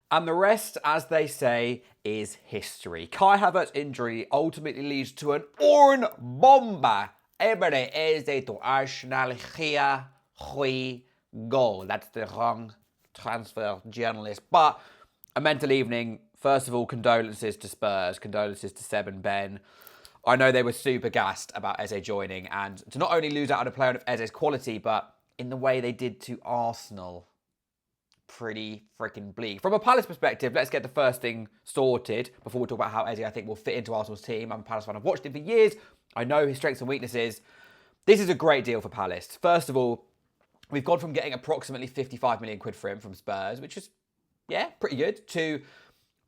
And the rest, as they say, is history. Kai Havertz's injury ultimately leads to an Orn Bomba. Eberechi to Arsenal Gia Hui goal. That's the wrong transfer journalist. But a mental evening. First of all, condolences to Spurs, condolences to Seb and Ben. I know they were super gassed about Eze joining, and to not only lose out on a player of Eze's quality, but in the way they did to Arsenal. Pretty freaking bleak. From a Palace perspective, let's get the first thing sorted before we talk about how Eze, I think, will fit into Arsenal's team. I'm a Palace fan. I've watched him for years. I know his strengths and weaknesses. This is a great deal for Palace. First of all, we've gone from getting approximately 55 million quid for him from Spurs, which is, yeah, pretty good, to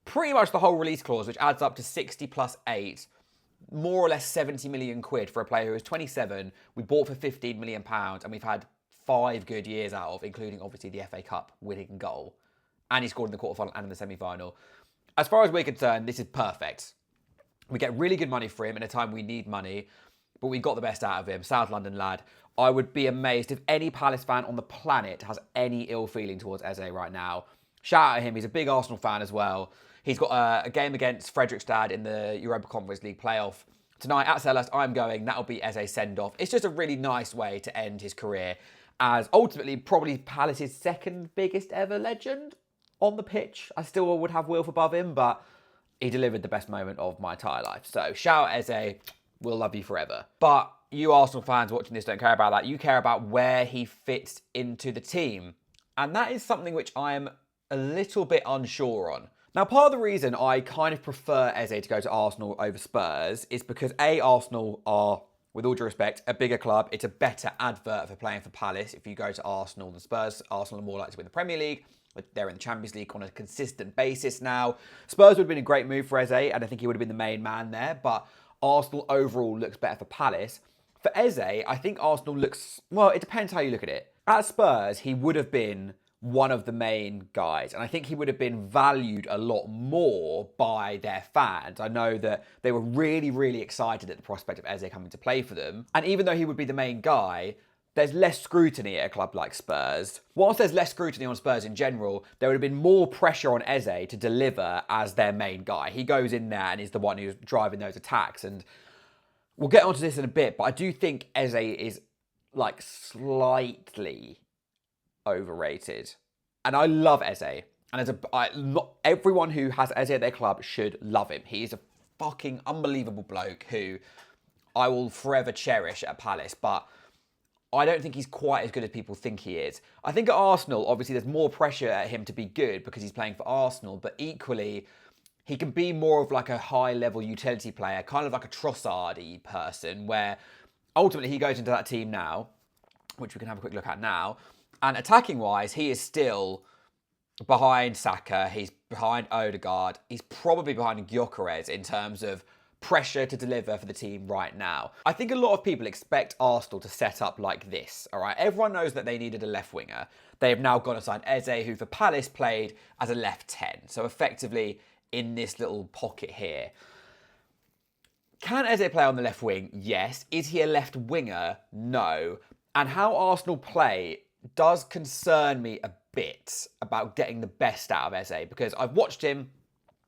pretty much the whole release clause, which adds up to 60 plus 8, more or less 70 million quid for a player who is 27. We bought for 15 million pounds, and we've had 5 good years out of, including obviously the FA Cup winning goal. And he scored in the quarterfinal and in the semi-final. As far as we're concerned, this is perfect. We get really good money for him in a time we need money, but we got the best out of him. South London lad. I would be amazed if any Palace fan on the planet has any ill feeling towards Eze right now. Shout out to him. He's a big Arsenal fan as well. He's got a game against Fredrikstad in the Europa Conference League playoff tonight at Selhurst. I'm going. That'll be Eze's send-off. It's just a really nice way to end his career as ultimately probably Palace's second biggest ever legend on the pitch. I still would have Wilf above him, but he delivered the best moment of my entire life. So shout out Eze. We'll love you forever. But you Arsenal fans watching this don't care about that. You care about where he fits into the team. And that is something which I am a little bit unsure on. Now, part of the reason I kind of prefer Eze to go to Arsenal over Spurs is because A, Arsenal are, with all due respect, a bigger club. It's a better advert for playing for Palace if you go to Arsenal than Spurs. Arsenal are more likely to win the Premier League. They're in the Champions League on a consistent basis now. Spurs would have been a great move for Eze, and I think he would have been the main man there. But Arsenal overall looks better for Palace. For Eze, I think Arsenal looks, well, it depends how you look at it. At Spurs, he would have been one of the main guys, and I think he would have been valued a lot more by their fans. I know that they were really, really excited at the prospect of Eze coming to play for them. And even though he would be the main guy, there's less scrutiny at a club like Spurs. Whilst there's less scrutiny on Spurs in general, there would have been more pressure on Eze to deliver as their main guy. He goes in there and is the one who's driving those attacks. And we'll get onto this in a bit, but I do think Eze is like slightly overrated. And I love Eze. And everyone who has Eze at their club should love him. He is a fucking unbelievable bloke who I will forever cherish at Palace. But I don't think he's quite as good as people think he is. I think at Arsenal, obviously, there's more pressure at him to be good because he's playing for Arsenal. But equally, he can be more of like a high-level utility player, kind of like a Trossard-y person, where ultimately he goes into that team now, which we can have a quick look at now. And attacking-wise, he is still behind Saka. He's behind Odegaard. He's probably behind Gyökeres in terms of pressure to deliver for the team right now. I think a lot of people expect Arsenal to set up like this, all right? Everyone knows that they needed a left winger. They have now gone and signed Eze, who for Palace played as a left 10. So effectively in this little pocket here. Can Eze play on the left wing? Yes. Is he a left winger? No. And how Arsenal play does concern me a bit about getting the best out of Eze, because I've watched him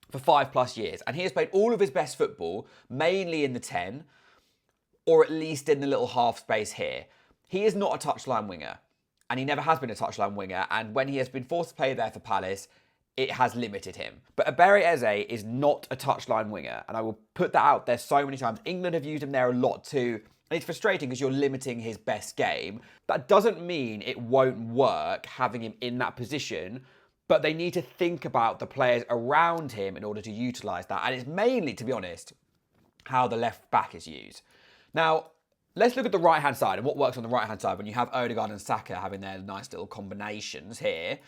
for 5+ years and he has played all of his best football mainly in the 10, or at least in the little half space here. He is not a touchline winger, and he never has been a touchline winger, and when he has been forced to play there for Palace, it has limited him. But Eberechi Eze is not a touchline winger, and I will put that out there so many times. England have used him there a lot too, and it's frustrating because you're limiting his best game. That doesn't mean it won't work having him in that position, but they need to think about the players around him in order to utilise that. And it's mainly, to be honest, how the left back is used. Now, let's look at the right-hand side and what works on the right-hand side when you have Odegaard and Saka having their nice little combinations here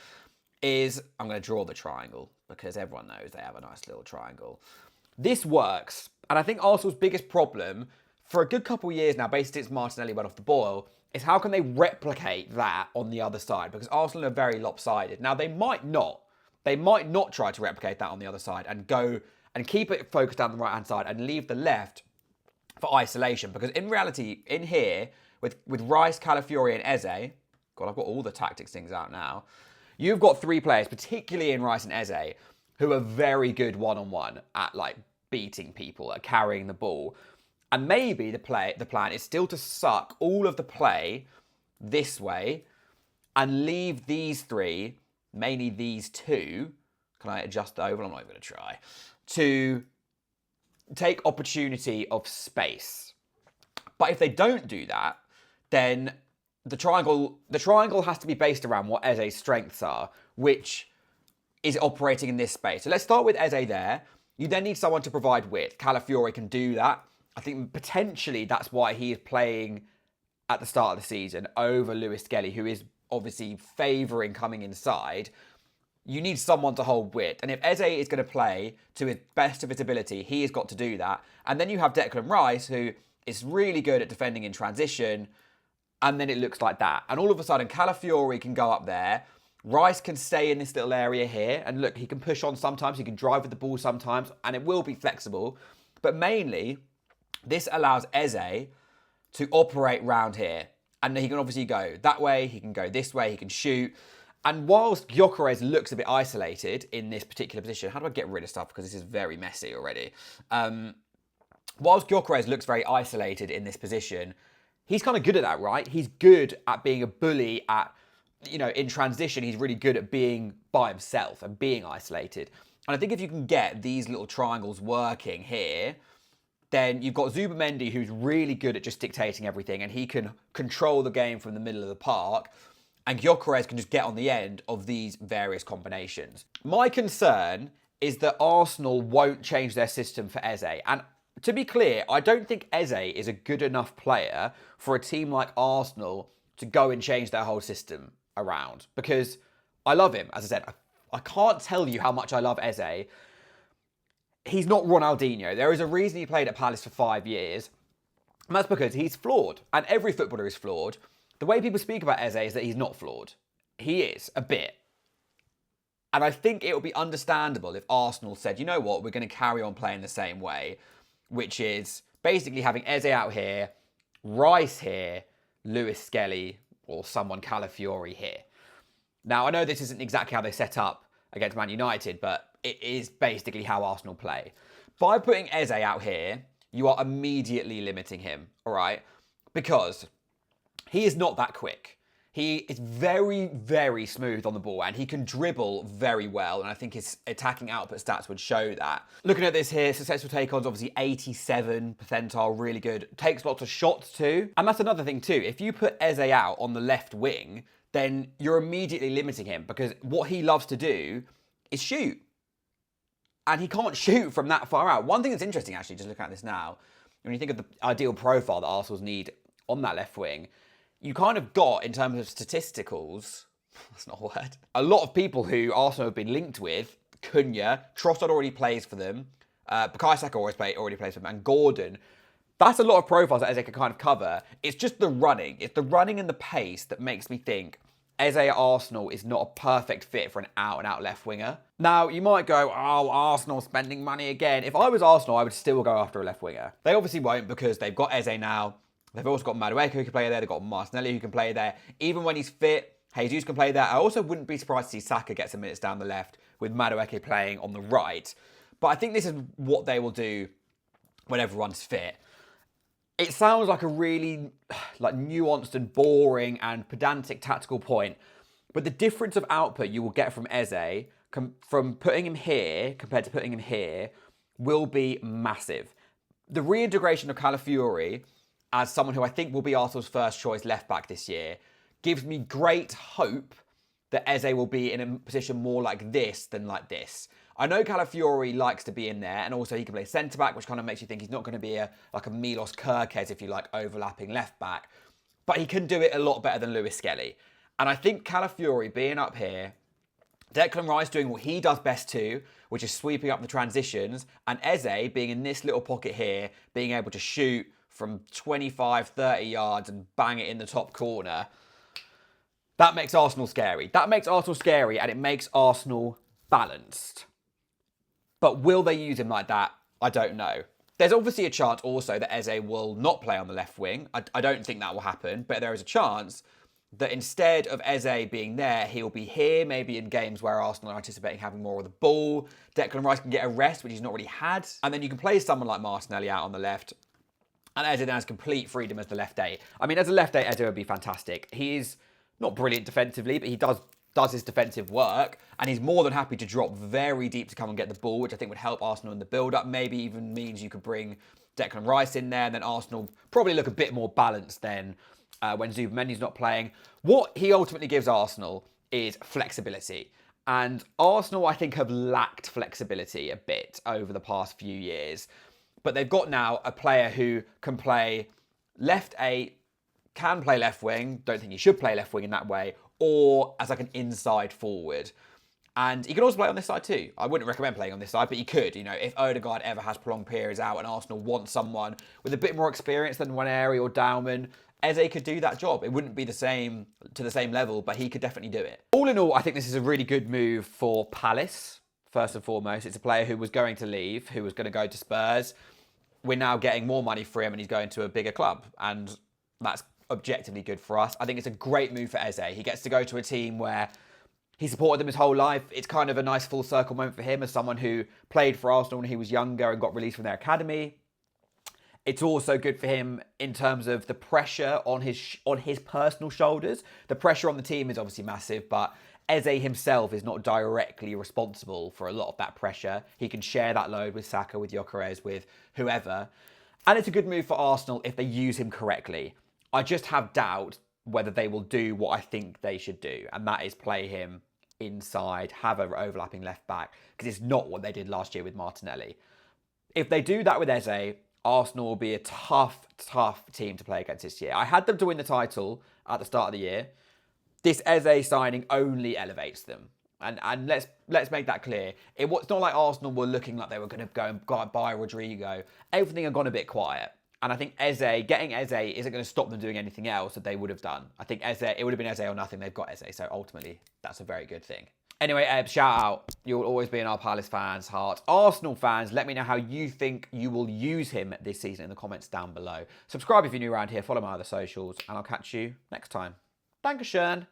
is, I'm going to draw the triangle because everyone knows they have a nice little triangle. This works. And I think Arsenal's biggest problem for a good couple of years now, basically since Martinelli went off the boil, is how can they replicate that on the other side? Because Arsenal are very lopsided. Now, they might not. They might not try to replicate that on the other side and go and keep it focused down the right-hand side and leave the left for isolation. Because in reality, in here, with Rice, Calafiori and Eze, God, I've got all the tactics things out now. You've got three players, particularly in Rice and Eze, who are very good one-on-one at like beating people, at carrying the ball. And maybe the plan is still to suck all of the play this way and leave these three, mainly these two, can I adjust the oval? I'm not even going to try, to take opportunity of space. But if they don't do that, then the triangle has to be based around what Eze's strengths are, which is operating in this space. So let's start with Eze there. You then need someone to provide width. Calafiore can do that. I think potentially that's why he is playing at the start of the season over Lewis Skelly, who is obviously favouring coming inside. You need someone to hold width. And if Eze is going to play to his best of his ability, he has got to do that. And then you have Declan Rice, who is really good at defending in transition. And then it looks like that. And all of a sudden, Calafiore can go up there. Rice can stay in this little area here. And look, he can push on sometimes. He can drive with the ball sometimes. And it will be flexible. But mainly, this allows Eze to operate round here. And he can obviously go that way. He can go this way. He can shoot. And whilst Gyökeres looks a bit isolated in this particular position, how do I get rid of stuff? Because this is very messy already. Whilst Gyökeres looks very isolated in this position, he's kind of good at that, right? He's good at being a bully at, in transition, he's really good at being by himself and being isolated. And I think if you can get these little triangles working here, then you've got Zubamendi, who's really good at just dictating everything, and he can control the game from the middle of the park. And Gyökeres can just get on the end of these various combinations. My concern is that Arsenal won't change their system for Eze. And to be clear, I don't think Eze is a good enough player for a team like Arsenal to go and change their whole system around. Because I love him, as I said. I can't tell you how much I love Eze. He's not Ronaldinho. There is a reason he played at Palace for 5 years. And that's because he's flawed. And every footballer is flawed. The way people speak about Eze is that he's not flawed. He is, a bit. And I think it would be understandable if Arsenal said, you know what, we're going to carry on playing the same way, which is basically having Eze out here, Rice here, Lewis Skelly, or someone Calafiore here. Now, I know this isn't exactly how they set up against Man United, but it is basically how Arsenal play. By putting Eze out here, you are immediately limiting him, all right? Because he is not that quick. He is very, very smooth on the ball and he can dribble very well. And I think his attacking output stats would show that. Looking at this here, successful take-ons, obviously 87 percentile, really good. Takes lots of shots too. And that's another thing too. If you put Eze out on the left wing, then you're immediately limiting him because what he loves to do is shoot. And he can't shoot from that far out. One thing that's interesting, actually, just looking at this now, when you think of the ideal profile that Arsenal's need on that left wing, you kind of got, in terms of statisticals, that's not a word, a lot of people who Arsenal have been linked with. Cunha, Trossard already plays for them, Bukayo Saka already plays for them, and Gordon. That's a lot of profiles that Eze can kind of cover. It's just the running. It's the running and the pace that makes me think Eze at Arsenal is not a perfect fit for an out-and-out left winger. Now, you might go, oh, Arsenal spending money again. If I was Arsenal, I would still go after a left winger. They obviously won't because they've got Eze now. They've also got Madueke who can play there. They've got Martinelli who can play there. Even when he's fit, Jesus can play there. I also wouldn't be surprised to see Saka get some minutes down the left with Madueke playing on the right. But I think this is what they will do when everyone's fit. It sounds like a really nuanced and boring and pedantic tactical point. But the difference of output you will get from Eze from putting him here compared to putting him here will be massive. The reintegration of Calafiore as someone who I think will be Arsenal's first choice left back this year gives me great hope that Eze will be in a position more like this than like this. I know Calafiore likes to be in there, and also he can play centre-back, which kind of makes you think he's not going to be a Milos Kerkez, if you like, overlapping left-back. But he can do it a lot better than Lewis Skelly. And I think Calafiore being up here, Declan Rice doing what he does best too, which is sweeping up the transitions, and Eze being in this little pocket here, being able to shoot from 25, 30 yards and bang it in the top corner, that makes Arsenal scary. That makes Arsenal scary, and it makes Arsenal balanced. But will they use him like that? I don't know. There's obviously a chance also that Eze will not play on the left wing. I don't think that will happen, but there is a chance that instead of Eze being there, he'll be here, maybe in games where Arsenal are anticipating having more of the ball. Declan Rice can get a rest, which he's not really had. And then you can play someone like Martinelli out on the left. And Eze then has complete freedom as the left 8. I mean, as a left 8, Eze would be fantastic. He is not brilliant defensively, but he does his defensive work. And he's more than happy to drop very deep to come and get the ball, which I think would help Arsenal in the build-up. Maybe even means you could bring Declan Rice in there, and then Arsenal probably look a bit more balanced then when Zubamendi's not playing. What he ultimately gives Arsenal is flexibility. And Arsenal, I think, have lacked flexibility a bit over the past few years. But they've got now a player who can play left 8, can play left wing, don't think he should play left wing in that way, or as like an inside forward. And he can also play on this side too. I wouldn't recommend playing on this side, but he could. You know, if Odegaard ever has prolonged periods out and Arsenal want someone with a bit more experience than Waneri or Dauman, Eze could do that job. It wouldn't be the same to the same level, but he could definitely do it. All in all, I think this is a really good move for Palace. First and foremost, it's a player who was going to leave, who was going to go to Spurs. We're now getting more money for him and he's going to a bigger club. And that's objectively good for us. I think it's a great move for Eze. He gets to go to a team where he supported them his whole life. It's kind of a nice full circle moment for him as someone who played for Arsenal when he was younger and got released from their academy. It's also good for him in terms of the pressure on his personal shoulders. The pressure on the team is obviously massive, but Eze himself is not directly responsible for a lot of that pressure. He can share that load with Saka, with Gyökeres, with whoever. And it's a good move for Arsenal if they use him correctly. I just have doubt whether they will do what I think they should do, and that is play him inside, have an overlapping left back, because it's not what they did last year with Martinelli. If they do that with Eze, Arsenal will be a tough team to play against this year. I had them to win the title at the start of the year. This Eze signing only elevates them. And let's make that clear. It's not like Arsenal were looking like they were going to go and buy Rodrigo. Everything had gone a bit quiet. And I think getting Eze isn't going to stop them doing anything else that they would have done. I think it would have been Eze or nothing. They've got Eze. So ultimately, that's a very good thing. Anyway, Eb, shout out. You'll always be in our Palace fans' hearts. Arsenal fans, let me know how you think you will use him this season in the comments down below. Subscribe if you're new around here. Follow my other socials. And I'll catch you next time. Dankeschön.